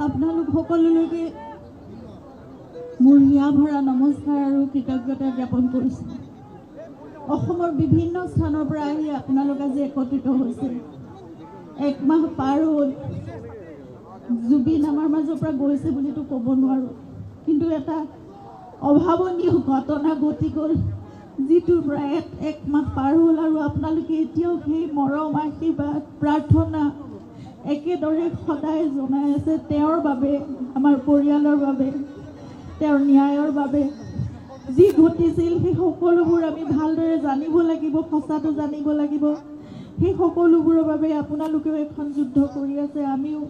আপোনালোক সকলোলৈকে মোৰ হিয়া ভৰা নমস্কাৰ আৰু কৃতজ্ঞতা জ্ঞাপন কৰিছোঁ। অসমৰ বিভিন্ন স্থানৰ পৰা আহি আপোনালোক আজি একত্ৰিত হৈছে। এক মাহ পাৰ হ'ল, জুবিন আমাৰ মাজৰ পৰা গৈছে বুলিতো ক'ব নোৱাৰোঁ, কিন্তু এটা অভাৱনীয় ঘটনা ঘটি গ'ল, যিটোৰ পৰা এক মাহ পাৰ হ'ল আৰু আপোনালোকে এতিয়াও সেই মৰম আশীৰ্বাদ প্ৰাৰ্থনা একেদৰে সদায় জনাই আছে তেওঁৰ বাবে, আমাৰ পৰিয়ালৰ বাবে, তেওঁৰ ন্যায়ৰ বাবে। যি ঘটিছিল সেই সকলোবোৰ আমি ভালদৰে জানিব লাগিব, সঁচাটো জানিব লাগিব। সেই সকলোবোৰৰ বাবে আপোনালোকেও এখন যুদ্ধ কৰি আছে, আমিও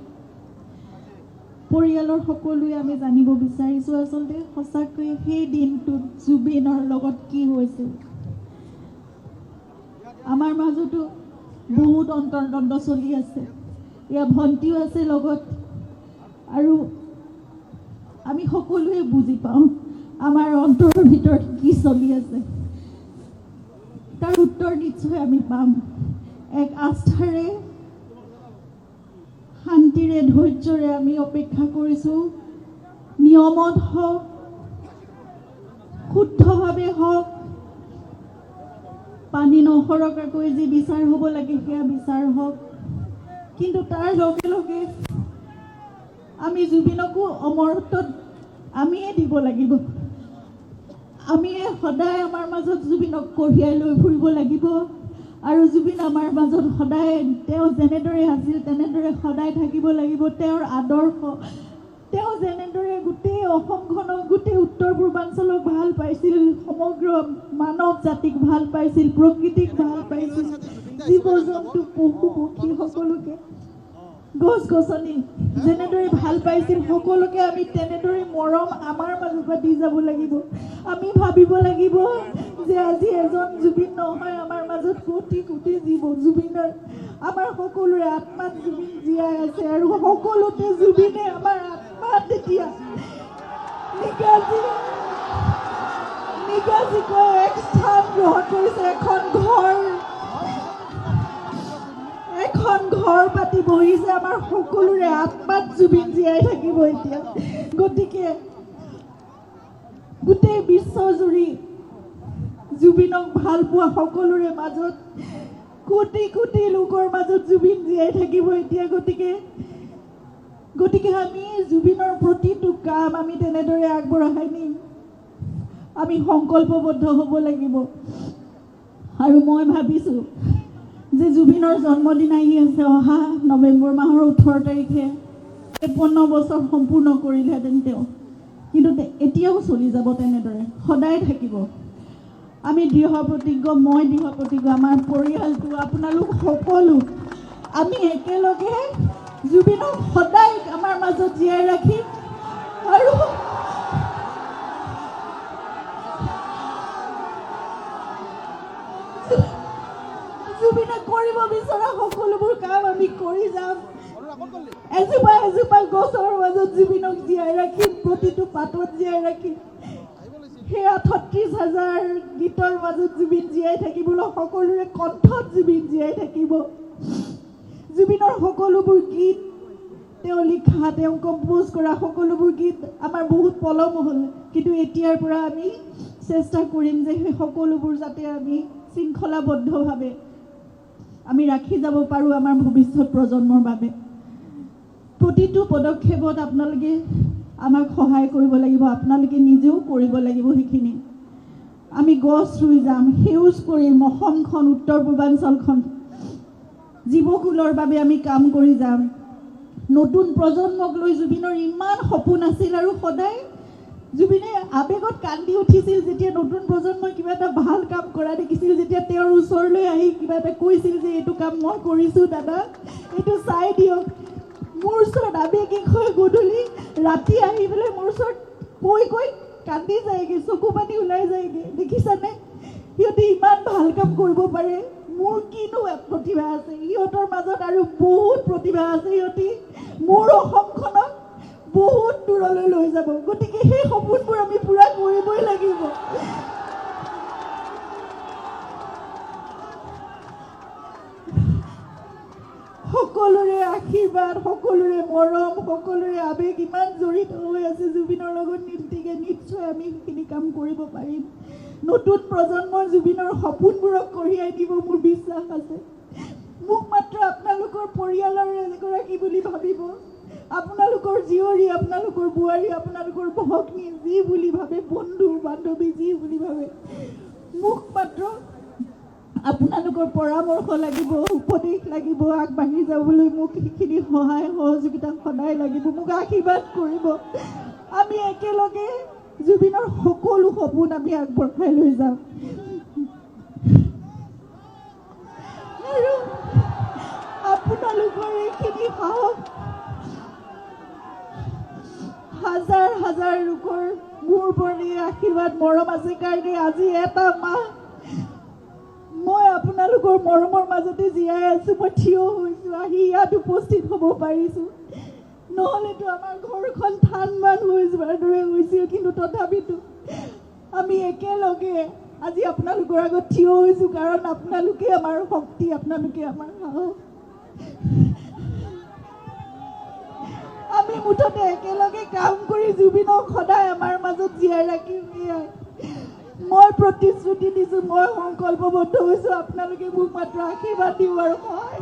পৰিয়ালৰ সকলোৱে আমি জানিব বিচাৰিছোঁ আচলতে সঁচাকৈ সেই দিনটোত জুবিনৰ লগত কি হৈছিল। আমাৰ মাজতো বহুত অন্তৰ্দ্বন্দ্ব চলি আছে, ইয়াৰ ভণ্টিও আছে লগত, আৰু আমি সকলোৱে বুজি পাওঁ আমাৰ অন্তৰৰ ভিতৰত কি চলি আছে। তাৰ উত্তৰ নিশ্চয় আমি পাম। এক আস্থাৰে, শান্তিৰে, ধৈৰ্যৰে আমি অপেক্ষা কৰিছোঁ। নিয়মত হওক, শুদ্ধভাৱে হওক, পানী নসৰকাকৈ যি বিচাৰ হ'ব লাগে সেয়া বিচাৰ হওক, কিন্তু তাৰ লগে লগে আমি জুবিনকো অমৰত্বত আমিয়ে দিব লাগিব। আমিয়ে সদায় আমাৰ মাজত জুবিনক কঢ়িয়াই লৈ ফুৰিব লাগিব, আৰু জুবিন আমাৰ মাজত সদায় তেওঁ যেনেদৰে আছিল তেনেদৰে সদায় থাকিব লাগিব। তেওঁৰ আদৰ্শ, তেওঁ যেনেদৰে গোটেই অসমখনক, গোটেই উত্তৰ পূৰ্বাঞ্চলক ভাল পাইছিল, সমগ্ৰ মানৱ জাতিক ভাল পাইছিল, প্ৰকৃতিক ভাল পাইছিল, জীৱ জন্তু পশু পক্ষী সকলোকে, গছ গছনি যেনেদৰে ভাল পাইছিল, সকলোকে আমি তেনেদৰে মৰম আমাৰ মাজৰ পৰা দি যাব লাগিব। আমি ভাবিব লাগিব যে আজি এজন জুবিন নহয়, আমাৰ মাজত কোটি কোটি জীৱ। জুবিনৰ আমাৰ সকলোৰে আত্মাত জুবিন জীয়াই আছে, আৰু সকলোতে জুবিনে আমাৰ আত্মাত এতিয়া নিগাজিকৈ এক স্থান গ্ৰহণ কৰিছে। এখন ঘৰ পাতি বহিছে, আমাৰ সকলোৰে আত্মাত জুবিন জীয়াই থাকিব এতিয়া। গতিকে গোটেই বিশ্বজুৰি জুবিনক ভাল পোৱা সকলোৰে মাজত, কোটি কোটি লোকৰ মাজত জুবিন জীয়াই থাকিব এতিয়া। গতিকে আমি জুবিনৰ প্ৰতিটো কাম আমি তেনেদৰে আগবঢ়াই নিম। আমি সংকল্পবদ্ধ হ'ব লাগিব। আৰু মই ভাবিছোঁ যে জুবিনৰ জন্মদিন আহি আছে, অহা নৱেম্বৰ মাহৰ 18 তাৰিখে 53 বছৰ সম্পূৰ্ণ কৰিলেহেঁতেন তেওঁ, কিন্তু এতিয়াও চলি যাব তেনেদৰে, সদায় থাকিব। আমি দৃঢ় প্ৰতিজ্ঞ, মই দৃঢ় প্ৰতিজ্ঞ, আমাৰ পৰিয়ালটো, আপোনালোক সকলো, আমি একেলগে জুবিনক সদায় আমাৰ মাজত জীয়াই ৰাখিম। আৰু জুবিনে কৰিব বিচৰা সকলোবোৰ কাম আমি কৰি যাম। এজোপা এজোপা গছৰ মাজত জুবিনক জীয়াই ৰাখিম, প্ৰতিটো পাতত জীয়াই ৰাখিম। সেয়া ৩৬,০০০ গীতৰ মাজত জুবিন জীয়াই থাকিবলৈ, সকলোৰে কণ্ঠত জুবিন জীয়াই থাকিব। জুবিনৰ সকলোবোৰ গীত, তেওঁ লিখা, তেওঁ কম্প'জ কৰা সকলোবোৰ গীত আমাৰ বহুত পলম হ'ল, কিন্তু এতিয়াৰ পৰা আমি চেষ্টা কৰিম যে সেই সকলোবোৰ যাতে আমি শৃংখলাবদ্ধভাৱে আমি ৰাখি যাব পাৰোঁ আমাৰ ভৱিষ্যত প্ৰজন্মৰ বাবে। প্ৰতিটো পদক্ষেপত আপোনালোকে আমাক সহায় কৰিব লাগিব, আপোনালোকে নিজেও কৰিব লাগিব সেইখিনি। আমি গছ ৰুই যাম, সেউজ কৰিম অসমখন, উত্তৰ পূৰ্বাঞ্চলখন, জীৱকুলৰ বাবে আমি কাম কৰি যাম। নতুন প্ৰজন্মক লৈ জুবিনৰ ইমান সপোন আছিল, আৰু সদায় জুবিনে আৱেগত কান্দি উঠিছিল যেতিয়া নতুন প্ৰজন্মই কিবা এটা ভাল কাম কৰা দেখিছিল, যেতিয়া তেওঁৰ ওচৰলৈ আহি কিবা এটা কৈছিল যে এইটো কাম মই কৰিছোঁ দাদা, এইটো চাই দিয়ক। মোৰ ওচৰত আৱেগিক হৈ গধূলি ৰাতি আহি পেলাই মোৰ ওচৰত কৈ কান্দি যায়গৈ, চকু পানী ওলাই যায়গৈ। দেখিছানে, সিহঁতে ইমান ভাল কাম কৰিব পাৰে, মোৰ কিনো প্ৰতিভা আছে, সিহঁতৰ মাজত আৰু বহুত প্ৰতিভা আছে, সিহঁতে মোৰ অসমখনক বহুত দূৰলৈ লৈ যাব। গতিকে সেই সপোনবোৰ আমি পূৰা কৰিবই লাগিব। সকলোৰে আশীৰ্বাদ সকলোৰে মৰম সকলোৰে আবেগ ইমান জড়িত হৈ আছে জুবিনৰ লগত গতিকে নিশ্চয় আমি সেইখিনি কাম কৰিব পাৰিম নতুন প্ৰজন্মৰ জুবিনৰ সপোনবোৰক কঢ়িয়াই দিব মোৰ বিশ্বাস আছে মোক মাত্ৰ আপোনালোকৰ পৰিয়ালৰ এগৰাকী বুলি ভাবিব আপোনালোকৰ জীয়ৰী আপোনালোকৰ বোৱাৰী আপোনালোকৰ ভগ্নী যি বুলি ভাবে বন্ধু বান্ধৱী যি বুলি ভাবে মোক মাত্ৰ আপোনালোকৰ পৰামৰ্শ লাগিব উপদেশ লাগিব আগবাঢ়ি যাবলৈ মোক সেইখিনি সহায় সহযোগিতা সদায় লাগিব মোক আশীৰ্বাদ কৰিব আমি একেলগে জুবিনৰ সকলো সপোন আমি আগবঢ়াই লৈ যাম আৰু আপোনালোকৰ এইখিনি সাহস হাজাৰ হাজাৰ লোকৰ মোৰ পৰি আশীৰ্বাদ মৰম আছে কাৰণে আজি এটা মাহ মই আপোনালোকৰ মৰমৰ মাজতে জীয়াই আছো মই থিয় হৈছো আহি ইয়াত উপস্থিত হ'ব পাৰিছো নহ'লেতো আমাৰ ঘৰখন থান মান হৈ যোৱাৰ দৰে হৈছিল কিন্তু তথাপিতো আমি একেলগে আজি আপোনালোকৰ আগত থিয় হৈছো কাৰণ আপোনালোকে আমাৰ শক্তি আপোনালোকে আমাৰ সাহস আমি মুঠতে একেলগে কাম কৰি জুবিনক সদায় আমাৰ মাজত জীয়াই ৰাখিম মই প্ৰতিশ্ৰুতি দিছোঁ মই সংকল্পবদ্ধ হৈছোঁ আপোনালোকে মোক মাত্ৰ আশীৰ্বাদ দিব আৰু সহায়